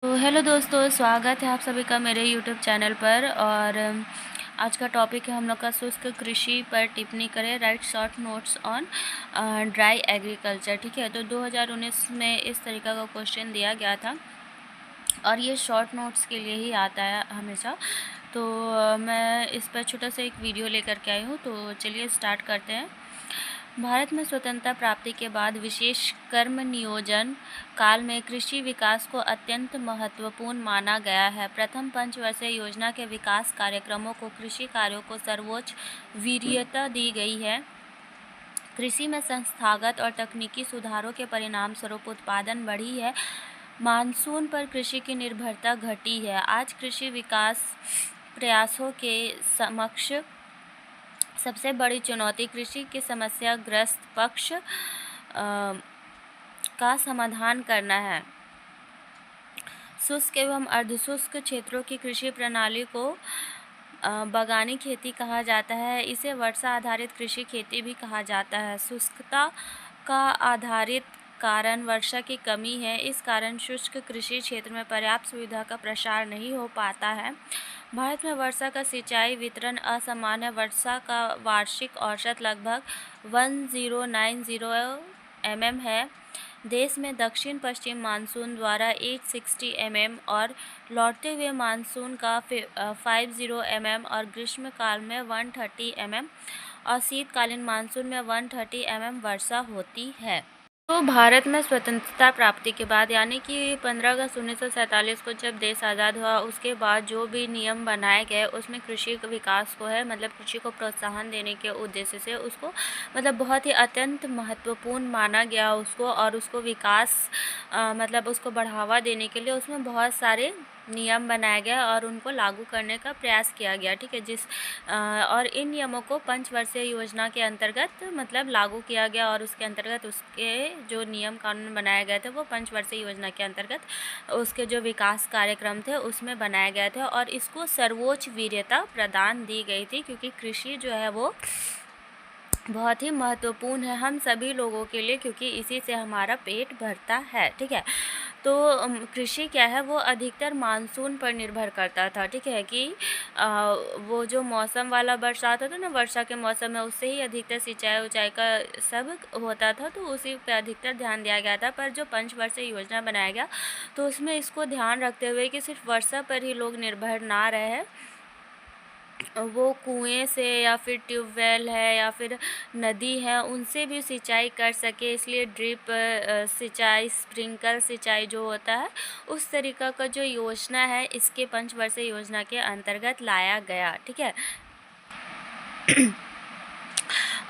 तो हेलो दोस्तों, स्वागत है आप सभी का मेरे यूट्यूब चैनल पर। और आज का टॉपिक है हम लोग का शुष्क कृषि पर टिप्पणी करें, right short notes on dry agriculture. ठीक है, तो 2019 में इस तरीका का क्वेश्चन दिया गया था और ये शॉर्ट नोट्स के लिए ही आता है हमेशा। तो मैं इस पर छोटा सा एक वीडियो लेकर के आई हूँ, तो चलिए स्टार्ट करते हैं। भारत में स्वतंत्रता प्राप्ति के बाद विशेष कर्म नियोजन काल में कृषि विकास को अत्यंत महत्वपूर्ण माना गया है। प्रथम पंचवर्षीय योजना के विकास कार्यक्रमों को कृषि कार्यों को सर्वोच्च वरीयता दी गई है। कृषि में संस्थागत और तकनीकी सुधारों के परिणाम स्वरूप उत्पादन बढ़ी है। मानसून पर कृषि की निर्भरता घटी है। आज कृषि विकास प्रयासों के समक्ष सबसे बड़ी चुनौती कृषि के समस्याग्रस्त पक्ष का समाधान करना है। शुष्क एवं अर्धशुष्क क्षेत्रों की कृषि प्रणाली को बागानी खेती कहा जाता है। इसे वर्षा आधारित कृषि खेती भी कहा जाता है। शुष्कता का आधारित कारण वर्षा की कमी है। इस कारण शुष्क कृषि क्षेत्र में पर्याप्त सुविधा का प्रसार नहीं हो पाता है। भारत में वर्षा का सिंचाई वितरण असमान है। वर्षा का वार्षिक औसत लगभग 1090 mm है। देश में दक्षिण पश्चिम मानसून द्वारा 860 mm और लौटते हुए मानसून का 50 mm और ग्रीष्म काल में 130 mm और शीतकालीन मानसून में 130 mm वर्षा होती है। तो भारत में स्वतंत्रता प्राप्ति के बाद यानी कि 15 अगस्त 1947 को जब देश आज़ाद हुआ, उसके बाद जो भी नियम बनाए गए उसमें कृषि विकास को है मतलब कृषि को प्रोत्साहन देने के उद्देश्य से उसको मतलब बहुत ही अत्यंत महत्वपूर्ण माना गया उसको, और उसको विकास मतलब उसको बढ़ावा देने के लिए उसमें बहुत सारे नियम बनाए गए और उनको लागू करने का प्रयास किया गया। ठीक है, और इन नियमों को पंचवर्षीय योजना के अंतर्गत मतलब लागू किया गया और उसके अंतर्गत उसके जो नियम कानून बनाए गए थे वो पंचवर्षीय योजना के अंतर्गत उसके जो विकास कार्यक्रम थे उसमें बनाए गए थे और इसको सर्वोच्च वरीयता प्रदान दी गई थी, क्योंकि कृषि जो है वो बहुत ही महत्वपूर्ण है हम सभी लोगों के लिए, क्योंकि इसी से हमारा पेट भरता है। ठीक है, तो कृषि क्या है वो अधिकतर मानसून पर निर्भर करता था। ठीक है, कि वो जो मौसम वाला बरसात होता ना, वर्षा के मौसम में उससे ही अधिकतर सिंचाई उचाई का सब होता था, तो उसी पे अधिकतर ध्यान दिया गया था। पर जो पंचवर्षीय योजना बनाया गया तो उसमें इसको ध्यान रखते हुए कि सिर्फ वर्षा पर ही लोग निर्भर ना रहे, वो कुएं से या फिर ट्यूबवेल है या फिर नदी है उनसे भी सिंचाई कर सके, इसलिए ड्रिप सिंचाई, स्प्रिंकल सिंचाई जो होता है उस तरीका का जो योजना है इसके पंचवर्षीय योजना के अंतर्गत लाया गया। ठीक है,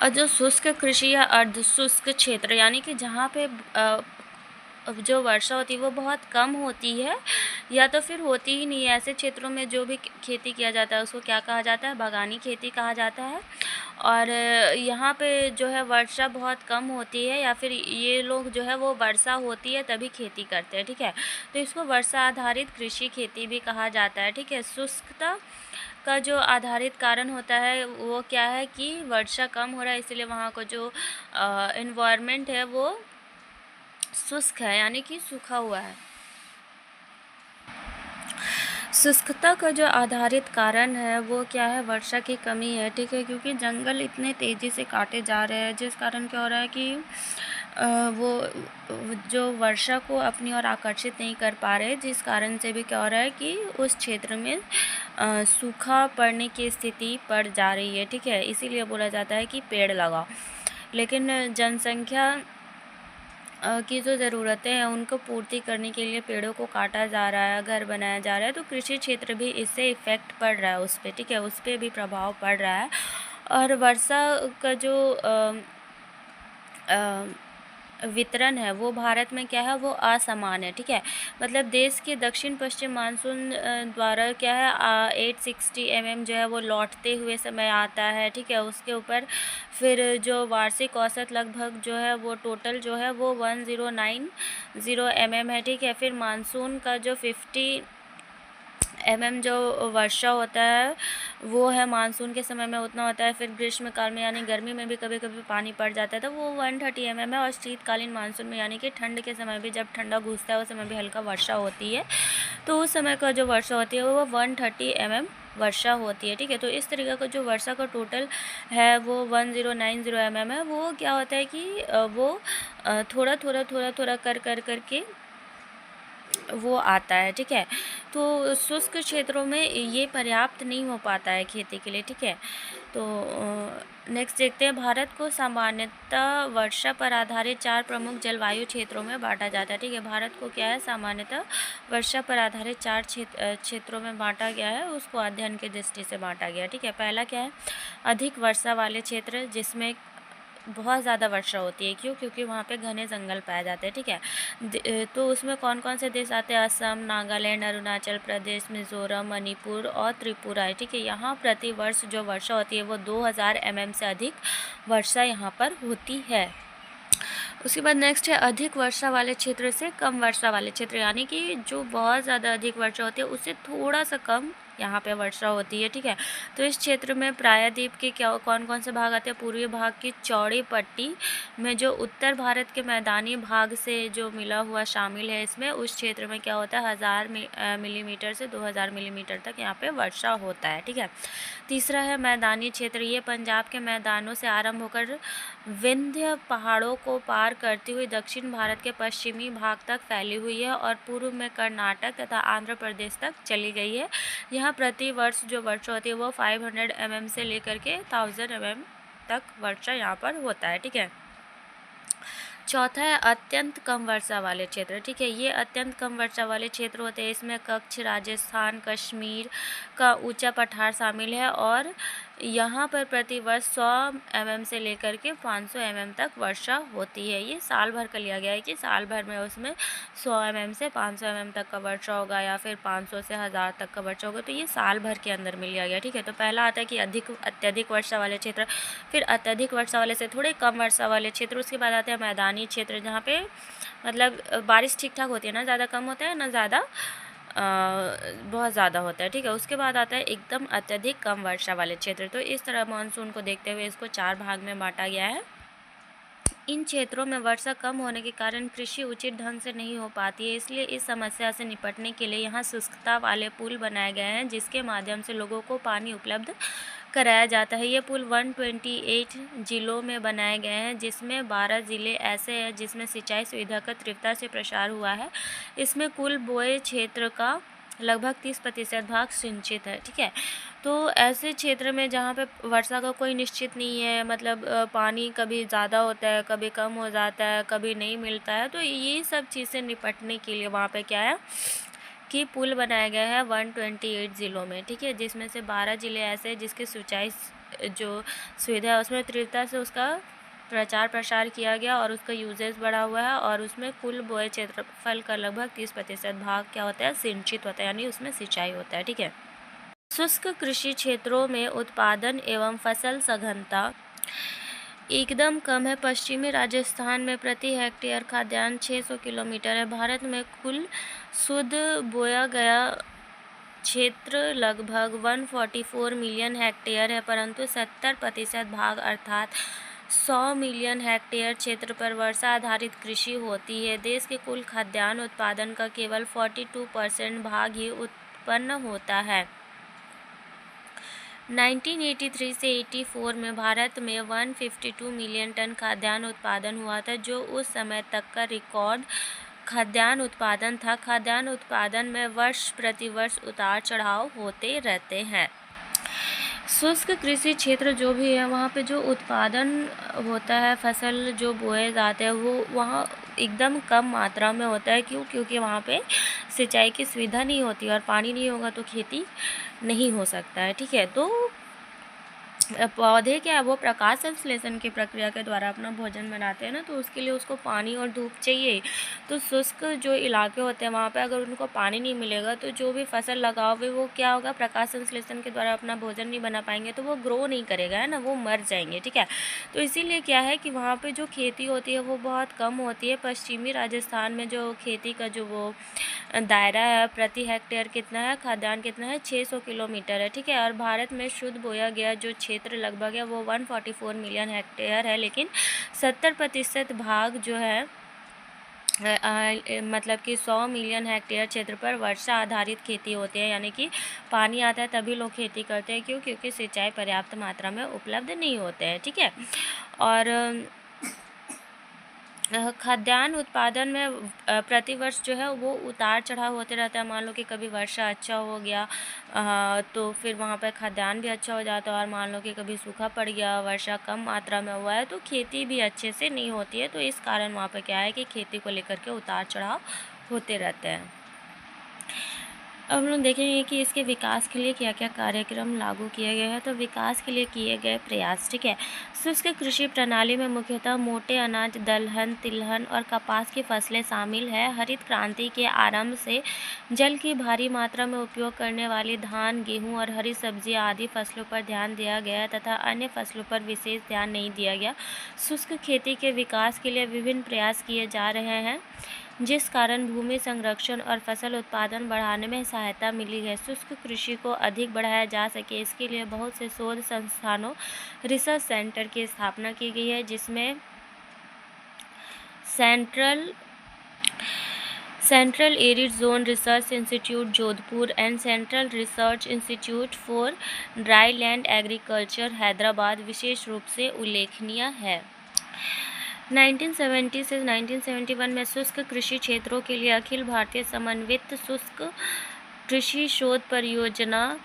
और जो शुष्क कृषि या अर्धशुष्क क्षेत्र यानी कि जहाँ पे जो वर्षा होती है वो बहुत कम होती है या तो फिर होती ही नहीं है, ऐसे क्षेत्रों में जो भी खेती किया जाता है उसको क्या कहा जाता है, बागानी खेती कहा जाता है। और यहाँ पे जो है वर्षा बहुत कम होती है या फिर ये लोग जो है वो वर्षा होती है तभी खेती करते हैं। ठीक है, तो इसको वर्षा आधारित कृषि खेती भी कहा जाता है। ठीक है, शुष्कता का जो आधारित कारण होता है वो क्या है कि वर्षा कम हो रहा है, इसलिए वहाँ का जो इन्वायरमेंट है वो शुष्क है यानी कि सूखा हुआ है। शुष्कता का जो आधारित कारण है वो क्या है, वर्षा की कमी है। ठीक है, क्योंकि जंगल इतने तेज़ी से काटे जा रहे हैं जिस कारण क्या हो रहा है कि वो जो वर्षा को अपनी ओर आकर्षित नहीं कर पा रहे, जिस कारण से भी क्या हो रहा है कि उस क्षेत्र में सूखा पड़ने की स्थिति पड़ जा रही है। ठीक है, इसीलिए बोला जाता है कि पेड़ लगाओ, लेकिन जनसंख्या की जो ज़रूरतें हैं उनको पूर्ति करने के लिए पेड़ों को काटा जा रहा है, घर बनाया जा रहा है, तो कृषि क्षेत्र भी इससे इफ़ेक्ट पड़ रहा है उस पर। ठीक है, उस पर भी प्रभाव पड़ रहा है। और वर्षा का जो वितरण है वो भारत में क्या है वो असमान है। ठीक है, मतलब देश के दक्षिण पश्चिम मानसून द्वारा क्या है 860 mm जो है वो लौटते हुए समय आता है। ठीक है, उसके ऊपर फिर जो वार्षिक औसत लगभग जो है वो टोटल जो है वो 1090 mm है। ठीक है, फिर मानसून का जो 50 mm जो वर्षा होता है वो है मानसून के समय में उतना होता है। फिर ग्रीष्मकाल में यानी गर्मी में भी कभी कभी पानी पड़ जाता है तो वो 130 mm है। और शीतकालीन मानसून में यानी कि ठंड के समय भी जब ठंडा घुसता है उस समय भी हल्का वर्षा होती है तो उस समय का जो वर्षा होती है वो 130 mm वर्षा होती है। ठीक है, तो इस तरीके का जो वर्षा का टोटल है वो 1090 mm है। वो क्या होता है कि वो थोड़ा थोड़ा थोड़ा थोड़ा कर करके वो आता है। ठीक है, तो शुष्क क्षेत्रों में ये पर्याप्त नहीं हो पाता है खेती के लिए। ठीक है, तो नेक्स्ट देखते हैं। भारत को सामान्यतः वर्षा पर आधारित 4 प्रमुख जलवायु क्षेत्रों में बांटा जाता है। ठीक है, भारत को क्या है, सामान्यतः वर्षा पर आधारित 4 क्षेत्रों में बांटा गया है, उसको अध्ययन की दृष्टि से बांटा गया है। ठीक है, पहला क्या है, अधिक वर्षा वाले क्षेत्र जिसमें बहुत ज़्यादा वर्षा होती है। क्यों? क्योंकि वहाँ पे घने जंगल पाए जाते हैं। ठीक है, तो उसमें कौन कौन से देश आते हैं, असम, नागालैंड, अरुणाचल प्रदेश, मिज़ोरम, मणिपुर और त्रिपुरा है। ठीक है, यहाँ प्रति वर्ष जो वर्षा होती है वो 2000 mm से अधिक वर्षा यहाँ पर होती है। उसके बाद नेक्स्ट है अधिक वर्षा वाले क्षेत्र से कम वर्षा वाले क्षेत्र, यानी कि जो बहुत ज़्यादा अधिक वर्षा होती है उससे थोड़ा सा कम यहाँ पे वर्षा होती है। ठीक है, तो इस क्षेत्र में प्रायद्वीप के क्या कौन कौन से भाग आते हैं, पूर्वी भाग की चौड़ी पट्टी में जो उत्तर भारत के मैदानी भाग से जो मिला हुआ शामिल है इसमें, उस क्षेत्र में क्या होता है 1000 मिलीमीटर से 2000 मिलीमीटर तक यहाँ पे वर्षा होता है। ठीक है, तीसरा है मैदानी क्षेत्र, ये पंजाब के मैदानों से आरंभ होकर विंध्य पहाड़ों को पार करती हुई दक्षिण भारत के पश्चिमी भाग तक फैली हुई है और पूर्व में कर्नाटक तथा आंध्र प्रदेश तक चली गई है। यहाँ प्रति वर्ष जो वर्षा होती है वो 500 mm से लेकर के 1000 mm तक वर्षा यहाँ पर होता है। ठीक है, चौथा है अत्यंत कम वर्षा वाले क्षेत्र। ठीक है, ये अत्यंत कम वर्षा वाले क्षेत्र होते हैं, इसमें कच्छ, राजस्थान, कश्मीर का ऊंचा पठार शामिल है और यहाँ पर प्रति वर्ष 100 mm से लेकर के 500 mm तक वर्षा होती है। ये साल भर का लिया गया है कि साल भर में उसमें 100 mm से 500 mm तक का वर्षा होगा या फिर 500 से 1000 तक का वर्षा होगा, तो ये साल भर के अंदर मिल लिया गया। ठीक है, तो पहला आता है कि अत्यधिक वर्षा वाले क्षेत्र, फिर अत्यधिक वर्षा वाले से थोड़े कम वर्षा वाले क्षेत्र, उसके बाद आते हैं मैदानी क्षेत्र जहाँ पे मतलब बारिश ठीक ठाक होती है, ना ज़्यादा कम होता है ना ज़्यादा बहुत ज़्यादा होता है। ठीक है, उसके बाद आता है एकदम अत्यधिक कम वर्षा वाले क्षेत्र। तो इस तरह मानसून को देखते हुए इसको 4 भाग में बांटा गया है। इन क्षेत्रों में वर्षा कम होने के कारण कृषि उचित ढंग से नहीं हो पाती है, इसलिए इस समस्या से निपटने के लिए यहाँ शुष्कता वाले पुल बनाए गए हैं जिसके माध्यम से लोगों को पानी उपलब्ध कराया जाता है। ये पुल 128 जिलों में बनाए गए हैं जिसमें 12 ज़िले ऐसे हैं जिसमें सिंचाई सुविधा का तीव्रता से प्रसार हुआ है। इसमें कुल बोए क्षेत्र का लगभग 30% भाग सिंचित है। ठीक है, तो ऐसे क्षेत्र में जहाँ पे वर्षा का कोई निश्चित नहीं है, मतलब पानी कभी ज़्यादा होता है, कभी कम हो जाता है, कभी नहीं मिलता है, तो ये सब चीज़ें निपटने के लिए वहाँ पे क्या है कि पुल बनाया गया है 128 ज़िलों में। ठीक है, जिसमें से 12 ज़िले ऐसे हैं जिसकी सिंचाई जो सुविधा है उसमें तीव्रता से उसका प्रचार प्रसार किया गया और उसका यूजेज बढ़ा हुआ है और उसमें कुल बोए क्षेत्रफल का लगभग 30% भाग क्या होता है, सिंचित होता है, यानी उसमें सिंचाई होता है। ठीक है, शुष्क कृषि क्षेत्रों में उत्पादन एवं फसल सघनता एकदम कम है। पश्चिमी राजस्थान में प्रति हेक्टेयर खाद्यान्न 600 किलोमीटर है। भारत में कुल शुद्ध बोया गया क्षेत्र लगभग 144 मिलियन हेक्टेयर है, परंतु 70% भाग अर्थात 100 मिलियन हेक्टेयर क्षेत्र पर वर्षा आधारित कृषि होती है। देश के कुल खाद्यान्न उत्पादन का केवल 42% भाग ही उत्पन्न होता है। 1983 से 84 में भारत में 152 मिलियन टन खाद्यान्न उत्पादन हुआ था, जो उस समय तक का रिकॉर्ड खाद्यान्न उत्पादन था। खाद्यान्न उत्पादन में वर्ष प्रति वर्ष उतार चढ़ाव होते रहते हैं। शुष्क कृषि क्षेत्र जो भी है वहाँ पे जो उत्पादन होता है, फसल जो बोए जाते हैं वो वहाँ एकदम कम मात्रा में होता है। क्यों? क्योंकि वहाँ पे सिंचाई की सुविधा नहीं होती और पानी नहीं होगा तो खेती नहीं हो सकता है। ठीक है, तो पौधे क्या है वो प्रकाश संश्लेषण की प्रक्रिया के द्वारा अपना भोजन बनाते हैं ना, तो उसके लिए उसको पानी और धूप चाहिए। तो शुष्क जो इलाके होते हैं वहाँ पे अगर उनको पानी नहीं मिलेगा तो जो भी फसल लगाओगे वो क्या होगा, प्रकाश संश्लेषण के द्वारा अपना भोजन नहीं बना पाएंगे, तो वो ग्रो नहीं करेगा, है ना, वो मर जाएंगे। ठीक है, तो इसीलिए क्या है कि वहाँ पर जो खेती होती है वो बहुत कम होती है। पश्चिमी राजस्थान में जो खेती का जो वो दायरा है प्रति हेक्टेयर कितना है, खाद्यान्न कितना है, 600 किलोमीटर है। ठीक है, और भारत में शुद्ध बोया गया जो क्षेत्र लगभग है वो 144 मिलियन हेक्टेयर है, लेकिन 70% भाग जो है मतलब कि 100 मिलियन हेक्टेयर क्षेत्र पर वर्षा आधारित खेती होती है, यानी कि पानी आता है तभी लोग खेती करते हैं। क्यों? क्योंकि सिंचाई पर्याप्त मात्रा में उपलब्ध नहीं होते हैं। ठीक है, और खाद्यान्न उत्पादन में प्रतिवर्ष जो है वो उतार चढ़ाव होते रहता है। मान लो कि कभी वर्षा अच्छा हो गया तो फिर वहाँ पर खाद्यान्न भी अच्छा हो जाता है, और मान लो कि कभी सूखा पड़ गया, वर्षा कम मात्रा में हुआ है तो खेती भी अच्छे से नहीं होती है। तो इस कारण वहाँ पर क्या है कि खेती को लेकर के उतार चढ़ाव होते रहते हैं। अब हम लोग देखेंगे कि इसके विकास के लिए क्या क्या कार्यक्रम लागू किए गए हैं। तो विकास के लिए किए गए प्रयास, ठीक है, शुष्क कृषि प्रणाली में मुख्यतः मोटे अनाज, दलहन, तिलहन और कपास की फसलें शामिल है। हरित क्रांति के आरंभ से जल की भारी मात्रा में उपयोग करने वाली धान, गेहूं और हरी सब्जियां आदि फसलों पर ध्यान दिया गया तथा अन्य फसलों पर विशेष ध्यान नहीं दिया गया। शुष्क खेती के विकास के लिए विभिन्न प्रयास किए जा रहे हैं, जिस कारण भूमि संरक्षण और फसल उत्पादन बढ़ाने में सहायता मिली है। शुष्क कृषि को अधिक बढ़ाया जा सके, इसके लिए बहुत से शोध संस्थानों, रिसर्च सेंटर की स्थापना की गई है, जिसमें central arid zone research institute Jodhpur and central research institute for dryland agriculture Hyderabad विशेष रूप से उल्लेखनीय है। 1970 से 1971 में शुष्क कृषि क्षेत्रों के लिए अखिल भारतीय समन्वित शुष्क कृषि शोध परियोजना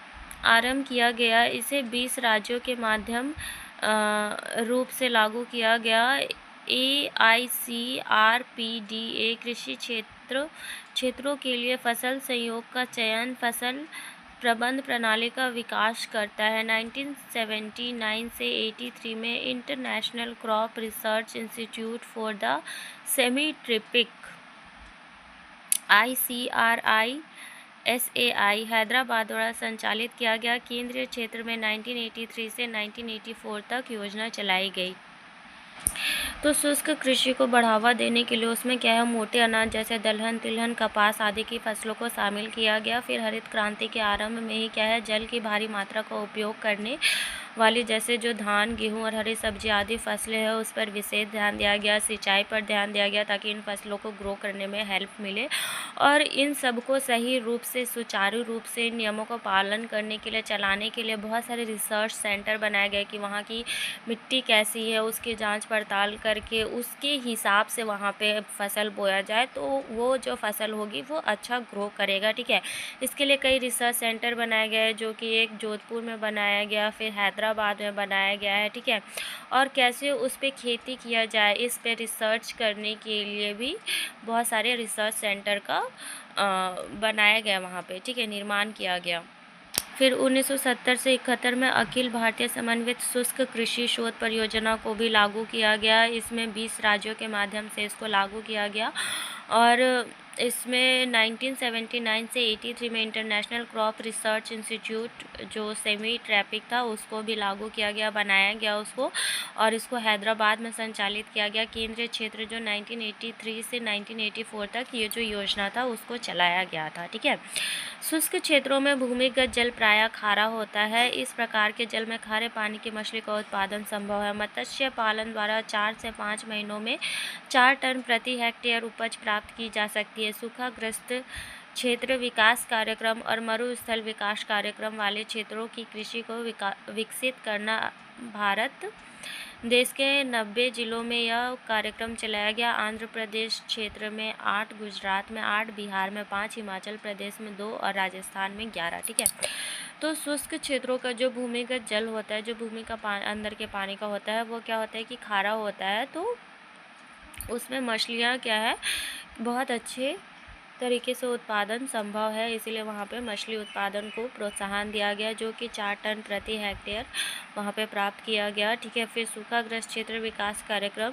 आरंभ किया गया। इसे 20 राज्यों के माध्यम रूप से लागू किया गया। AICRPDA कृषि क्षेत्रों के लिए फसल संयोग का चयन, फसल प्रबंध प्रणाली का विकास करता है। 1979 से 83 में International Crop Research institute for the Semi Tropic ICRISAI Hyderabad द्वारा संचालित किया गया। केंद्रीय क्षेत्र में 1983 से 1984 तक योजना चलाई गई। तो शुष्क कृषि को बढ़ावा देने के लिए उसमें क्या है, मोटे अनाज जैसे दलहन, तिलहन, कपास आदि की फसलों को शामिल किया गया। फिर हरित क्रांति के आरंभ में ही क्या है, जल की भारी मात्रा का उपयोग करने वाली जैसे जो धान, गेहूं और हरी सब्जी आदि फसलें हैं उस पर विशेष ध्यान दिया गया। सिंचाई पर ध्यान दिया गया ताकि इन फसलों को ग्रो करने में हेल्प मिले, और इन सबको सही रूप से, सुचारू रूप से नियमों का पालन करने के लिए, चलाने के लिए बहुत सारे रिसर्च सेंटर बनाए गए कि वहाँ की मिट्टी कैसी है उसकी जांच पड़ताल करके उसके हिसाब से वहाँ पे फसल बोया जाए तो वो जो फसल होगी वो अच्छा ग्रो करेगा। ठीक है, इसके लिए कई रिसर्च सेंटर बनाए गए, जो कि एक जोधपुर में बनाया गया, फिर हैदराबाद में बनाया गया है। ठीक है, और कैसे उस पर खेती किया जाए इस पे रिसर्च करने के लिए भी बहुत सारे रिसर्च सेंटर का बनाया गया वहाँ पे। ठीक है, निर्माण किया गया। फिर 1970 से 71 में अखिल भारतीय समन्वित शुष्क कृषि शोध परियोजना को भी लागू किया गया। इसमें 20 राज्यों के माध्यम से इसको लागू किया गया, और इसमें 1979 से 83 में इंटरनेशनल क्रॉप रिसर्च इंस्टीट्यूट जो सेमी ट्रॉपिक था उसको भी लागू किया गया, बनाया गया उसको, और इसको हैदराबाद में संचालित किया गया। केंद्रीय क्षेत्र जो 1983 से 1984 तक ये जो योजना था उसको चलाया गया था। ठीक है, शुष्क क्षेत्रों में भूमिगत जल प्रायः खारा होता है। इस प्रकार के जल में खारे पानी की मछली का उत्पादन संभव है। मत्स्य पालन द्वारा 4 से 5 महीनों में 4 टन प्रति हेक्टेयर उपज प्राप्त की जा सकती है। सूखाग्रस्त क्षेत्र विकास कार्यक्रम और मरुस्थल विकास कार्यक्रम वाले क्षेत्रों की कृषि को विकसित करना भारत देश के 90 जिलों में यह कार्यक्रम चलाया गया। आंध्र प्रदेश क्षेत्र में 8, गुजरात में 8, बिहार में 5, हिमाचल प्रदेश में 2 और राजस्थान में 11। ठीक है, तो शुष्क क्षेत्रों का जो भूमिगत जल होता है, जो भूमि का अंदर के पानी का होता है, वो क्या होता है कि खारा होता है। तो उसमें मछलियाँ क्या है, बहुत अच्छे तरीके से उत्पादन संभव है, इसीलिए वहाँ पे मछली उत्पादन को प्रोत्साहन दिया गया, जो कि 4 टन प्रति हेक्टेयर वहाँ पे प्राप्त किया गया। ठीक है, फिर सूखाग्रस्त क्षेत्र विकास कार्यक्रम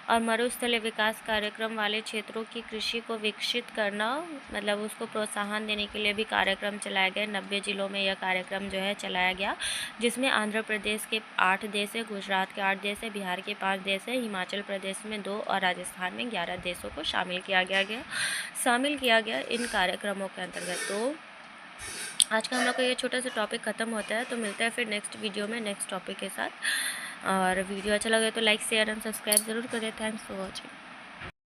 और मरुस्थलीय विकास कार्यक्रम वाले क्षेत्रों की कृषि को विकसित करना, मतलब उसको प्रोत्साहन देने के लिए भी कार्यक्रम चलाया गया। 90 जिलों में यह कार्यक्रम जो है चलाया गया, जिसमें आंध्र प्रदेश के 8 देश है, गुजरात के 8 देश है, बिहार के 5 देश है, हिमाचल प्रदेश में 2 और राजस्थान में 11 देशों को शामिल किया गया इन कार्यक्रमों के अंतर्गत। तो आज का हम लोग का ये छोटा सा टॉपिक ख़त्म होता है। तो मिलते हैं फिर नेक्स्ट वीडियो में नेक्स्ट टॉपिक के साथ। और वीडियो अच्छा लगे तो लाइक शेयर एंड सब्सक्राइब ज़रूर करें। Thanks for watching.